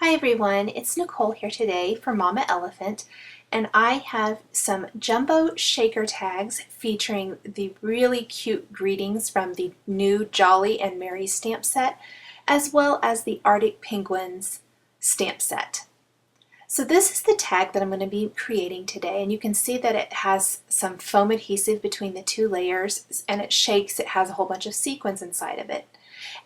Hi everyone, it's Nicole here today for Mama Elephant, and I have some jumbo shaker tags featuring the really cute greetings from the new Jolly and Merry stamp set, as well as the Arctic Penguins stamp set. So this is the tag that I'm going to be creating today, and you can see that it has some foam adhesive between the two layers, and it shakes. It has a whole bunch of sequins inside of it.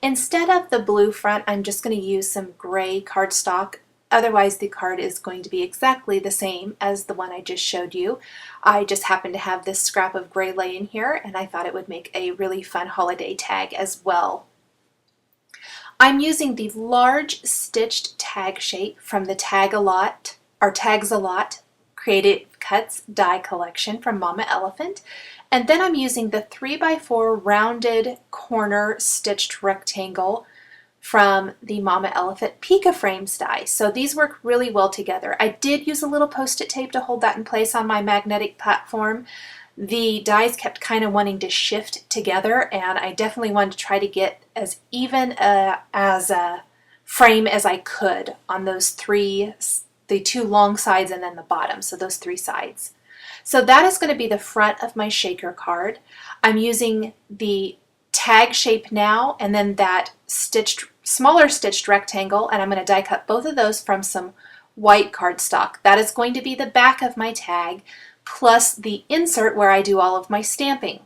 Instead of the blue front, I'm just going to use some gray cardstock. Otherwise, the card is going to be exactly the same as the one I just showed you. I just happen to have this scrap of gray laying here, and I thought it would make a really fun holiday tag as well. I'm using the large stitched tag shape from the Tags a Lot Creative Cuts die collection from Mama Elephant. And then I'm using the 3x4 rounded corner stitched rectangle from the Mama Elephant Pika Frames die. So these work really well together. I did use a little post-it tape to hold that in place on my magnetic platform. The dies kept kind of wanting to shift together, and I definitely wanted to try to get as even as a frame as I could on those the two long sides and then the bottom, so those three sides. So that is going to be the front of my shaker card. I'm using the tag shape now and then that smaller stitched rectangle, and I'm going to die cut both of those from some white cardstock. That is going to be the back of my tag, plus the insert where I do all of my stamping.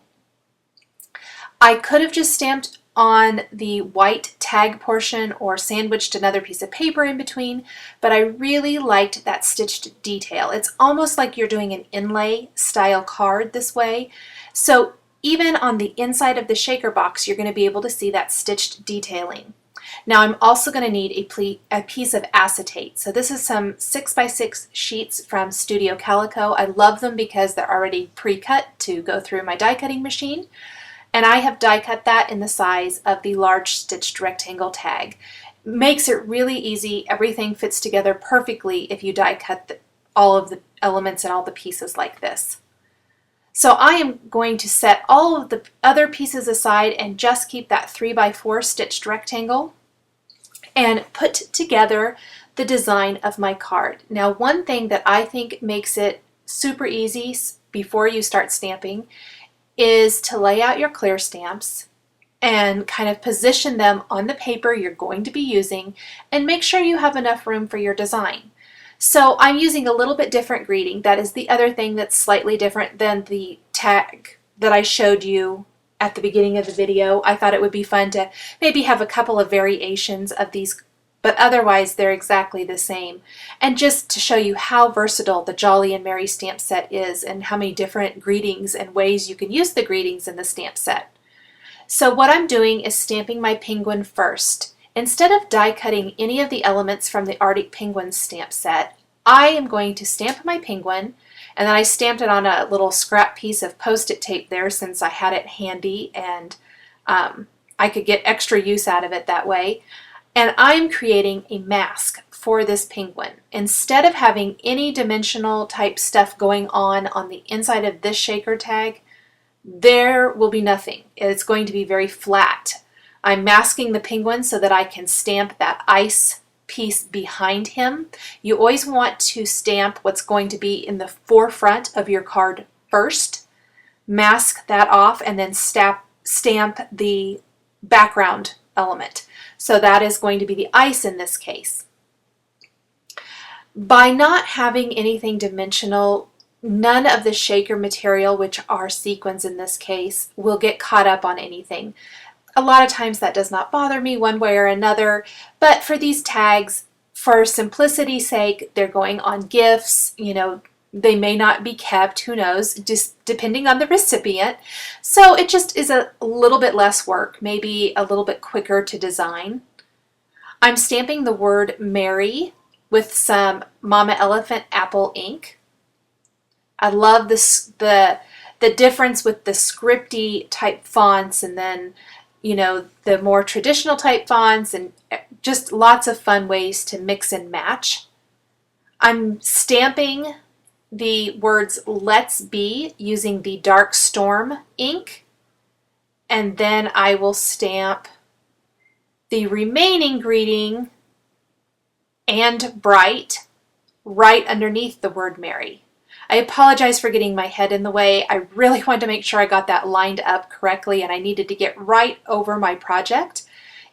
I could have just stamped on the white tag portion or sandwiched another piece of paper in between, but I really liked that stitched detail. It's almost like you're doing an inlay style card this way. So even on the inside of the shaker box, you're going to be able to see that stitched detailing. Now I'm also going to need a piece of acetate. So this is some 6x6 sheets from Studio Calico. I love them because they're already pre-cut to go through my die cutting machine. And I have die cut that in the size of the large stitched rectangle tag. Makes it really easy. Everything fits together perfectly if you die cut all of the elements and all the pieces like this. So I am going to set all of the other pieces aside and just keep that 3x4 stitched rectangle and put together the design of my card. Now, one thing that I think makes it super easy before you start stamping is to lay out your clear stamps and kind of position them on the paper you're going to be using and make sure you have enough room for your design. So I'm using a little bit different greeting. That is the other thing that's slightly different than the tag that I showed you at the beginning of the video. I thought it would be fun to maybe have a couple of variations of these, but otherwise they're exactly the same. And just to show you how versatile the Jolly and Merry stamp set is and how many different greetings and ways you can use the greetings in the stamp set. So what I'm doing is stamping my penguin first. Instead of die cutting any of the elements from the Arctic Penguins stamp set, I am going to stamp my penguin, and then I stamped it on a little scrap piece of post-it tape there since I had it handy and I could get extra use out of it that way. And I'm creating a mask for this penguin. Instead of having any dimensional type stuff going on the inside of this shaker tag, there will be nothing. It's going to be very flat. I'm masking the penguin so that I can stamp that ice piece behind him. You always want to stamp what's going to be in the forefront of your card first, mask that off, and then stamp the background element. So that is going to be the ice in this case. By not having anything dimensional, none of the shaker material, which are sequins in this case, will get caught up on anything. A lot of times that does not bother me one way or another, but for these tags, for simplicity's sake, they're going on gifts, they may not be kept, who knows, just depending on the recipient. So it just is a little bit less work, maybe a little bit quicker to design. I'm stamping the word Merry with some Mama Elephant apple ink. I love this, the difference with the scripty type fonts and then the more traditional type fonts, and just lots of fun ways to mix and match. I'm stamping the words Let's Be using the Dark Storm ink, and then I will stamp the remaining greeting and bright right underneath the word Mary. I apologize for getting my head in the way. I really wanted to make sure I got that lined up correctly, and I needed to get right over my project.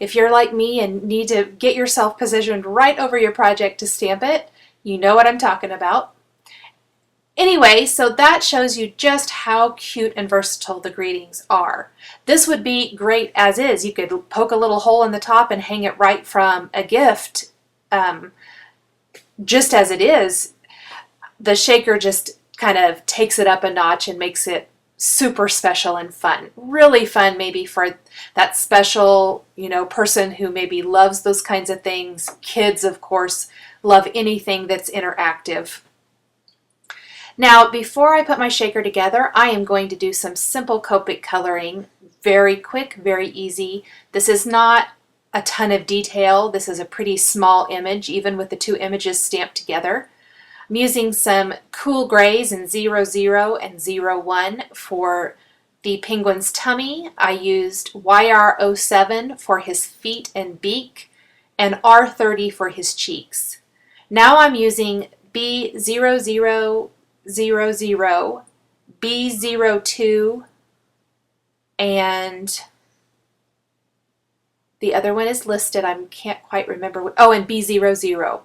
If you're like me and need to get yourself positioned right over your project to stamp it, you know what I'm talking about. Anyway, so that shows you just how cute and versatile the greetings are. This would be great as is. You could poke a little hole in the top and hang it right from a gift. Just as it is, the shaker just kind of takes it up a notch and makes it super special and fun. Really fun maybe for that special, person who maybe loves those kinds of things. Kids, of course, love anything that's interactive. Now, before I put my shaker together, I am going to do some simple Copic coloring. Very quick, very easy. This is not a ton of detail. This is a pretty small image, even with the two images stamped together. I'm using some cool grays in 00 and 01 for the penguin's tummy. I used YR07 for his feet and beak, and R30 for his cheeks. Now I'm using B0000, B02, and the other one is listed. I can't quite remember. And B00.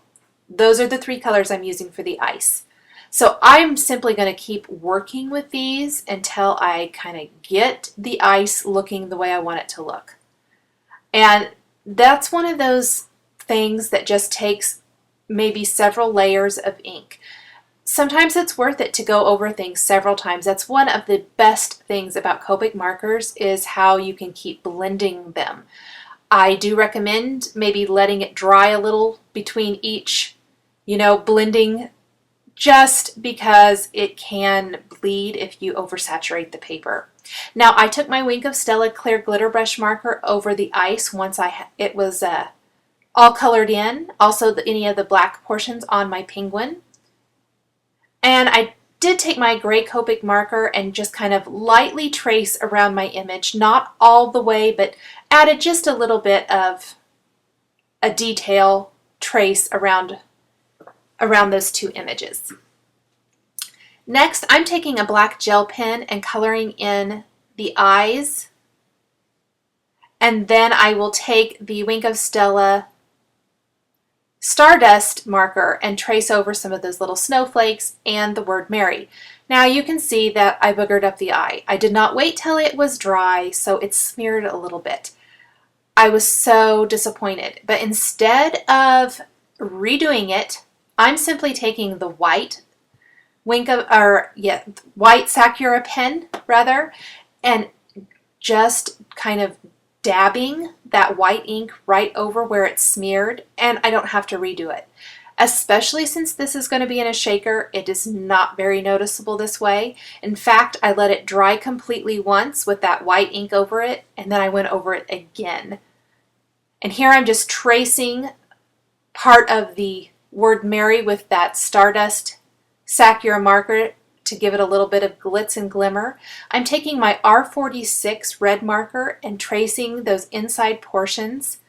Those are the three colors I'm using for the ice. So I'm simply going to keep working with these until I kind of get the ice looking the way I want it to look. And that's one of those things that just takes maybe several layers of ink. Sometimes it's worth it to go over things several times. That's one of the best things about Copic markers, is how you can keep blending them. I do recommend maybe letting it dry a little between each blending, just because it can bleed if you oversaturate the paper. Now, I took my Wink of Stella clear glitter brush marker over the ice once it was all colored in, also any of the black portions on my penguin. And I did take my gray Copic marker and just kind of lightly trace around my image, not all the way, but added just a little bit of a detail trace around those two images. Next, I'm taking a black gel pen and coloring in the eyes, and then I will take the Wink of Stella Stardust marker and trace over some of those little snowflakes and the word Mary. Now you can see that I boogered up the eye. I did not wait till it was dry, so it smeared a little bit. I was so disappointed, but instead of redoing it, I'm simply taking the white white Sakura pen rather, and just kind of dabbing that white ink right over where it's smeared, and I don't have to redo it. Especially since this is going to be in a shaker, it is not very noticeable this way. In fact, I let it dry completely once with that white ink over it, and then I went over it again. And here I'm just tracing part of the word Mary with that Stardust Sakura marker to give it a little bit of glitz and glimmer. I'm taking my R46 red marker and tracing those inside portions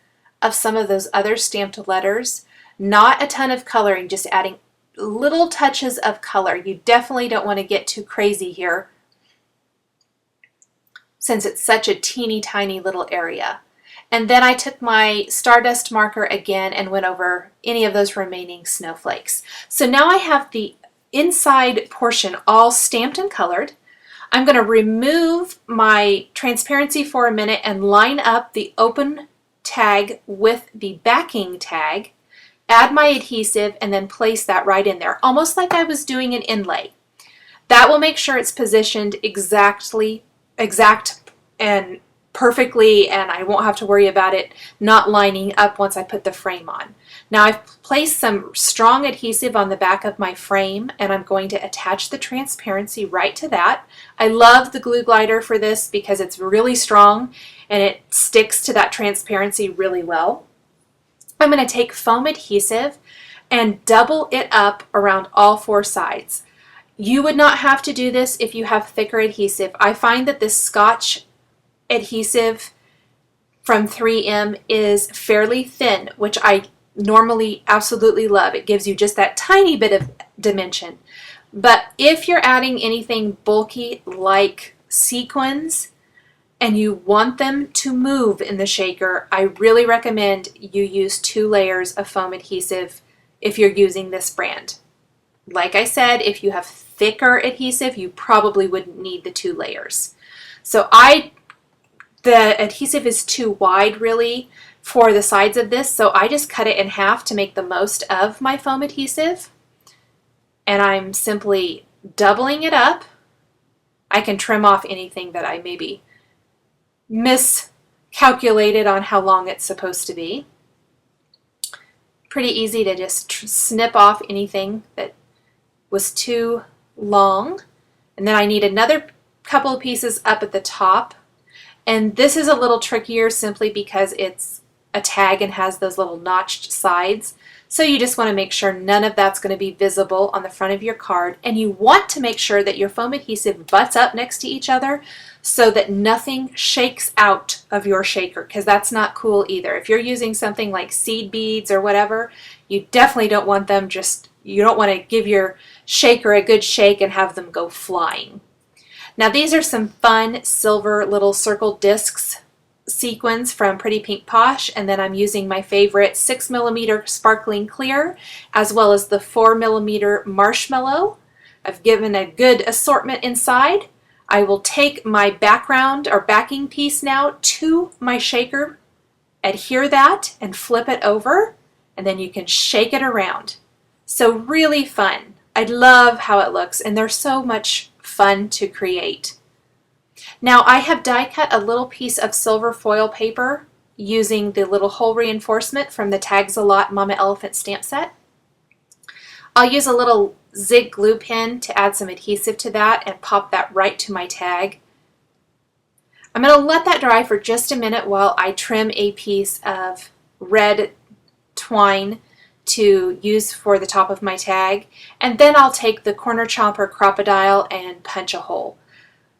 of some of those other stamped letters. Not a ton of coloring, just adding little touches of color. You definitely don't want to get too crazy here, since it's such a teeny tiny little area. And then I took my Stardust marker again and went over any of those remaining snowflakes. So now I have the inside portion all stamped and colored. I'm going to remove my transparency for a minute and line up the open tag with the backing tag, add my adhesive, and then place that right in there, almost like I was doing an inlay. That will make sure it's positioned exact and perfectly, and I won't have to worry about it not lining up once I put the frame on. Now I've placed some strong adhesive on the back of my frame, and I'm going to attach the transparency right to that. I love the glue glider for this because it's really strong and it sticks to that transparency really well. I'm going to take foam adhesive and double it up around all four sides. You would not have to do this if you have thicker adhesive. I find that this Scotch adhesive from 3M is fairly thin, which I normally absolutely love. It gives you just that tiny bit of dimension. But if you're adding anything bulky like sequins and you want them to move in the shaker, I really recommend you use 2 layers of foam adhesive if you're using this brand. Like I said, if you have thicker adhesive, you probably wouldn't need the 2 layers. So the adhesive is too wide really for the sides of this, so I just cut it in half to make the most of my foam adhesive. And I'm simply doubling it up. I can trim off anything that I maybe miscalculated on how long it's supposed to be. Pretty easy to just snip off anything that was too long. And then I need another couple of pieces up at the top. And this is a little trickier simply because it's a tag and has those little notched sides. So you just want to make sure none of that's going to be visible on the front of your card. And you want to make sure that your foam adhesive butts up next to each other so that nothing shakes out of your shaker, because that's not cool either. If you're using something like seed beads or whatever, you definitely don't want them you don't want to give your shaker a good shake and have them go flying. Now these are some fun silver little circle discs sequins from Pretty Pink Posh, and then I'm using my favorite 6mm sparkling clear as well as the 4mm marshmallow. I've given a good assortment inside. I will take my background or backing piece now to my shaker, adhere that and flip it over, and then you can shake it around. So really fun. I love how it looks, and they're so much fun to create. Now I have die cut a little piece of silver foil paper using the little hole reinforcement from the Tags a Lot Mama Elephant stamp set. I'll use a little zig glue pen to add some adhesive to that and pop that right to my tag. I'm going to let that dry for just a minute while I trim a piece of red twine to use for the top of my tag, and then I'll take the corner chomper crocodile and punch a hole.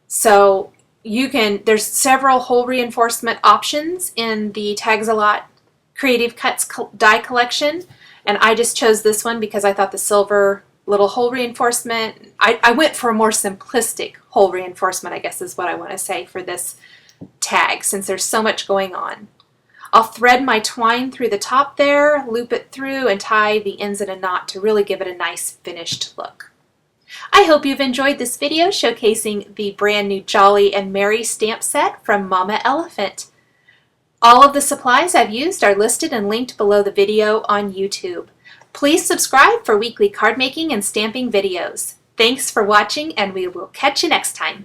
So there's several hole reinforcement options in the Tags a Lot Creative Cuts die collection, and I just chose this one because I thought the silver little hole reinforcement, I went for a more simplistic hole reinforcement, I guess is what I want to say for this tag, since there's so much going on. I'll thread my twine through the top there, loop it through, and tie the ends in a knot to really give it a nice finished look. I hope you've enjoyed this video showcasing the brand new Jolly and Merry stamp set from Mama Elephant. All of the supplies I've used are listed and linked below the video on YouTube. Please subscribe for weekly card making and stamping videos. Thanks for watching, and we will catch you next time.